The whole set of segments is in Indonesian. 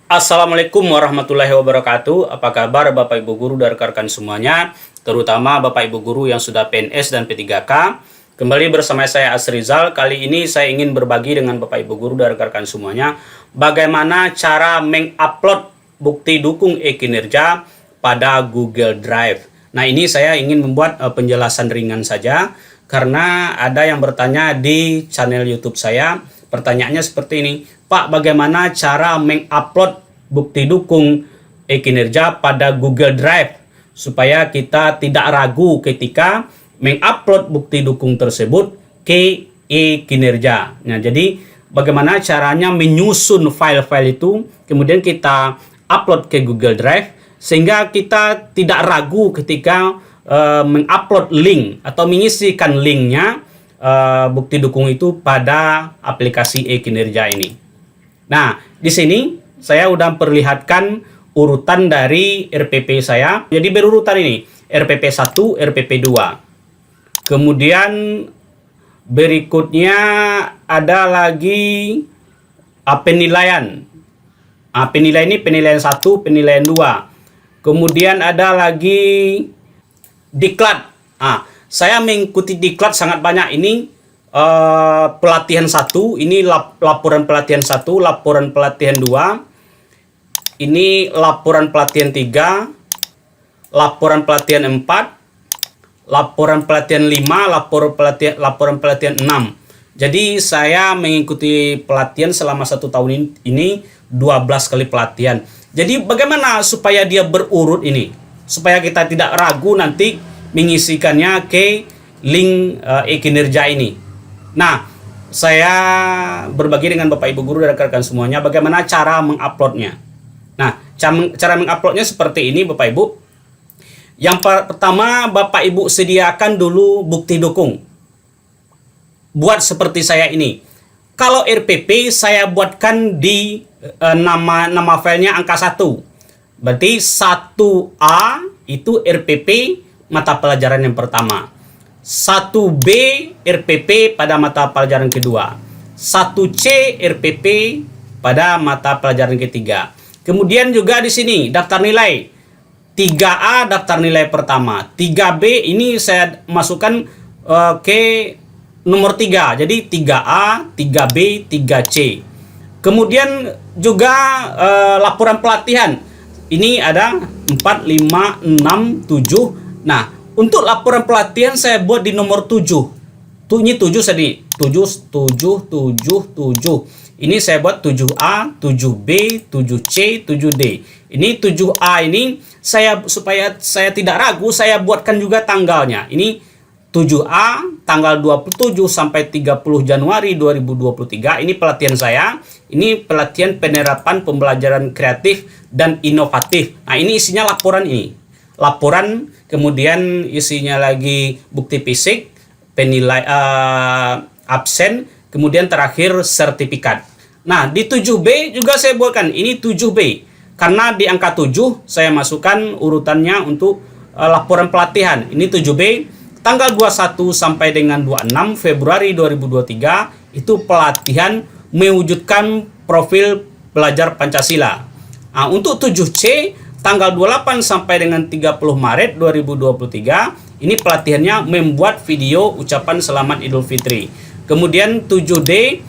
Assalamualaikum warahmatullahi wabarakatuh. Apa kabar Bapak Ibu Guru dan rekan-rekan semuanya, terutama Bapak Ibu Guru yang sudah PNS dan P3K. Kembali bersama saya Asrizal. Kali ini saya ingin berbagi dengan Bapak Ibu Guru dan rekan-rekan semuanya bagaimana cara mengupload bukti dukung e-kinerja pada Google Drive. Nah, ini saya ingin membuat penjelasan ringan saja karena ada yang bertanya di channel YouTube saya. Pertanyaannya seperti ini, Pak, bagaimana cara mengupload bukti dukung e-kinerja pada Google Drive supaya kita tidak ragu ketika mengupload bukti dukung tersebut ke e-kinerja. Nah, jadi bagaimana caranya menyusun file-file itu, kemudian kita upload ke Google Drive sehingga kita tidak ragu ketika mengupload link atau mengisikan linknya bukti dukung itu pada aplikasi e-kinerja ini. Nah, di sini saya sudah perlihatkan urutan dari RPP saya. Jadi berurutan ini, RPP 1, RPP 2. Kemudian berikutnya ada lagi penilaian. Penilaian ini penilaian 1, penilaian 2. Kemudian ada lagi diklat. Saya mengikuti diklat sangat banyak ini. Pelatihan 1, ini laporan pelatihan 1, laporan pelatihan 2, ini laporan pelatihan 3, laporan pelatihan 4, laporan pelatihan 5, laporan pelatihan 6. Jadi saya mengikuti pelatihan selama 1 tahun ini 12 kali pelatihan. Jadi bagaimana supaya dia berurut ini, supaya kita tidak ragu nanti mengisikannya ke link e-kinerja ini. Nah, saya berbagi dengan Bapak Ibu Guru dan rekan-rekan semuanya bagaimana cara menguploadnya. Nah, cara menguploadnya seperti ini Bapak Ibu. Yang pertama, Bapak Ibu sediakan dulu bukti dukung. Buat seperti saya ini. Kalau RPP saya buatkan di nama filenya angka 1. Berarti 1A itu RPP mata pelajaran yang pertama. 1B RPP pada mata pelajaran kedua. 1C RPP pada mata pelajaran ketiga. Kemudian juga di sini daftar nilai. 3A daftar nilai pertama. 3B ini saya masukkan ke nomor 3. Jadi 3A, 3B, 3C. Kemudian juga laporan pelatihan. Ini ada 4, 5, 6, 7. Nah, untuk laporan pelatihan saya buat di nomor 7. Ini 7 tadi. 7, 7, 7, 7. Ini saya buat 7A, 7B, 7C, 7D. Ini 7A ini supaya saya tidak ragu, saya buatkan juga tanggalnya. Ini 7A tanggal 27 sampai 30 Januari 2023. Ini pelatihan saya. Ini pelatihan penerapan pembelajaran kreatif dan inovatif. Nah, ini isinya laporan ini. Laporan, kemudian isinya lagi bukti fisik, penilai absen, kemudian terakhir sertifikat. Nah, di 7B juga saya buatkan. Ini 7B. Karena di angka 7 saya masukkan urutannya untuk laporan pelatihan. Ini 7B. Tanggal 21 sampai dengan 26 Februari 2023 itu pelatihan mewujudkan profil pelajar Pancasila. Nah, untuk 7C tanggal 28 sampai dengan 30 Maret 2023 ini pelatihannya membuat video ucapan selamat Idul Fitri. Kemudian 7D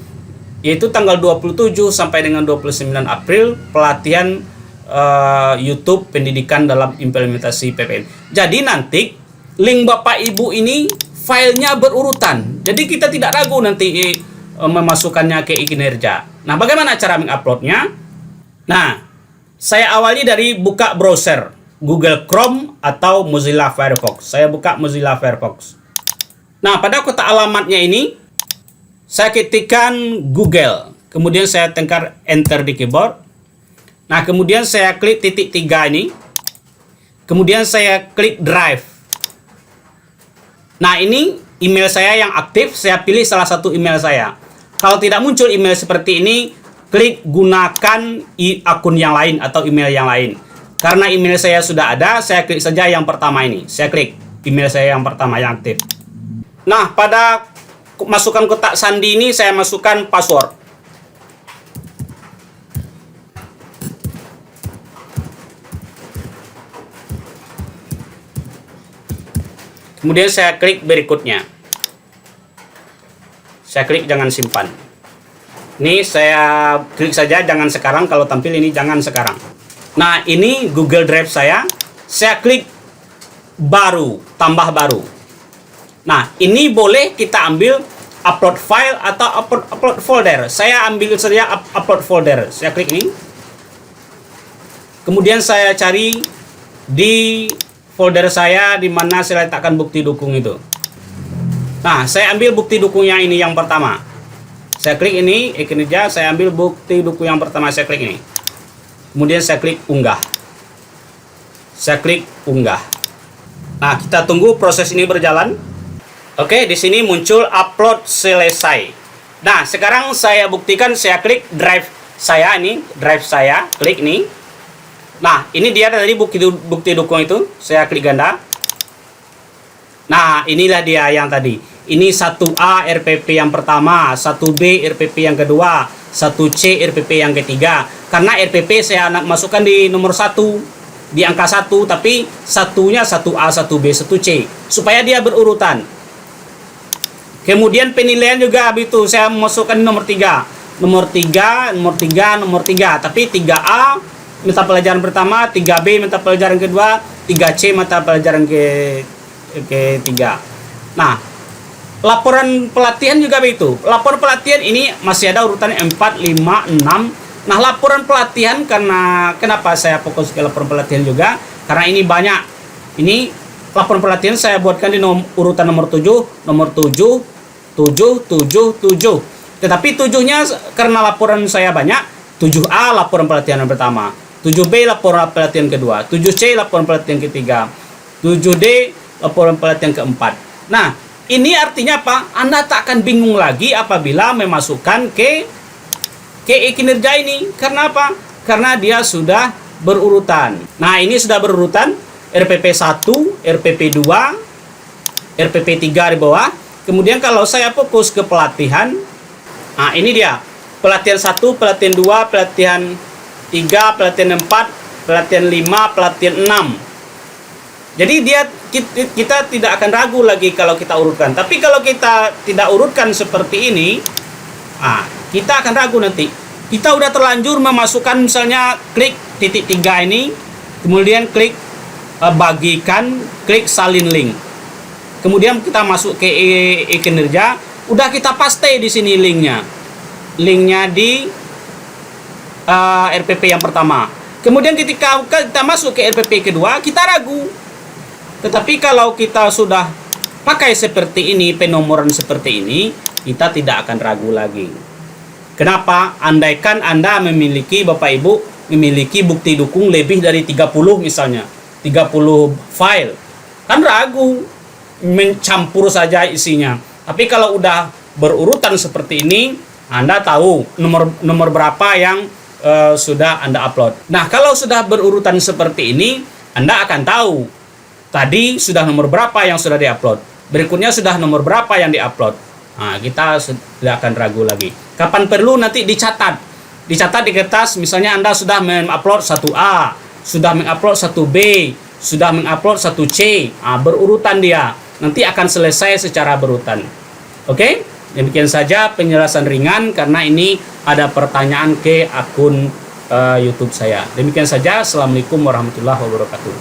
yaitu tanggal 27 sampai dengan 29 April pelatihan YouTube pendidikan dalam implementasi PPN. Jadi nanti link Bapak Ibu ini filenya berurutan. Jadi kita tidak ragu nanti memasukkannya ke e-kinerja. Nah, bagaimana cara menguploadnya? Nah, saya awali dari buka browser Google Chrome atau Mozilla Firefox. Saya buka Mozilla Firefox. Nah, pada kotak alamatnya ini saya ketikkan Google. Kemudian saya tekan enter di keyboard. Nah, kemudian saya klik titik 3 ini. Kemudian saya klik Drive. Nah, ini email saya yang aktif. Saya pilih salah satu email saya. Kalau tidak muncul email seperti ini, klik gunakan akun yang lain atau email yang lain. Karena email saya sudah ada, saya klik saja yang pertama ini. Saya klik email saya yang pertama yang aktif. Nah, pada masukkan kotak sandi ini saya masukkan password. Kemudian saya klik berikutnya. Saya klik jangan simpan. Ini saya klik saja jangan sekarang, kalau tampil ini jangan sekarang. Nah, ini Google Drive saya. Saya klik baru, tambah baru. Nah, ini boleh kita ambil upload file atau upload folder. Saya ambil saja upload folder. Saya klik ini. Kemudian saya cari di folder saya di mana saya letakkan bukti dukung itu. Nah, saya ambil bukti dukungnya ini yang pertama. Saya klik ini, e-kinerja, saya ambil bukti dukung yang pertama, saya klik ini. Kemudian saya klik unggah. Saya klik unggah. Nah, kita tunggu proses ini berjalan. Oke, di sini muncul upload selesai. Nah, sekarang saya buktikan, saya klik drive saya ini, drive saya, klik ini. Nah, ini dia tadi bukti dukung itu. Saya klik ganda. Nah, inilah dia yang tadi. Ini 1A RPP yang pertama, 1B RPP yang kedua, 1C RPP yang ketiga. Karena RPP saya masukkan di nomor 1, di angka 1, tapi satunya 1A, 1B, 1C. Supaya dia berurutan. Kemudian penilaian juga begitu. Saya masukkan di nomor 3. Nomor 3, nomor 3, nomor 3. Tapi 3A mata pelajaran pertama, 3B mata pelajaran kedua, 3C mata pelajaran ketiga. Nah, laporan pelatihan juga begitu. Laporan pelatihan ini masih ada urutan 4, 5, 6. Nah, laporan pelatihan kenapa saya fokus ke laporan pelatihan juga? Karena ini banyak. Ini laporan pelatihan saya buatkan di urutan nomor 7, nomor 7, 7, 7, 7. Tetapi 7-nya karena laporan saya banyak, 7A laporan pelatihan yang pertama, 7B laporan pelatihan kedua, 7C laporan pelatihan ketiga, 7D laporan pelatihan keempat. Nah, ini artinya apa? Anda tak akan bingung lagi apabila memasukkan ke e-kinerja ini. Karena apa? Karena dia sudah berurutan. Nah, ini sudah berurutan RPP 1, RPP 2, RPP 3 di bawah. Kemudian kalau saya fokus ke pelatihan, nah ini dia. Pelatihan 1, pelatihan 2, pelatihan 3, pelatihan 4, pelatihan 5, pelatihan 6. Jadi kita tidak akan ragu lagi kalau kita urutkan. Tapi kalau kita tidak urutkan seperti ini, kita akan ragu nanti. Kita udah terlanjur memasukkan misalnya klik titik 3 ini, kemudian klik bagikan, klik salin link. Kemudian kita masuk ke e-kinerja, udah kita paste di sini linknya. Linknya di RPP yang pertama. Kemudian ketika kita masuk ke RPP kedua, kita ragu. Tetapi kalau kita sudah pakai seperti ini, penomoran seperti ini, kita tidak akan ragu lagi. Kenapa? Andaikan Anda memiliki, Bapak Ibu, memiliki bukti dukung lebih dari 30 misalnya, 30 file. Kan ragu, mencampur saja isinya. Tapi kalau udah berurutan seperti ini, Anda tahu nomor berapa yang sudah Anda upload. Nah, kalau sudah berurutan seperti ini, Anda akan tahu tadi sudah nomor berapa yang sudah diupload, berikutnya sudah nomor berapa yang diupload. Nah, kita tidak akan ragu lagi. Kapan perlu nanti dicatat di kertas. Misalnya Anda sudah mengupload 1A, sudah mengupload 1B, sudah mengupload 1C. Berurutan dia, nanti akan selesai secara berurutan. Oke? Demikian saja penjelasan ringan karena ini ada pertanyaan ke akun YouTube saya. Demikian saja. Assalamualaikum warahmatullahi wabarakatuh.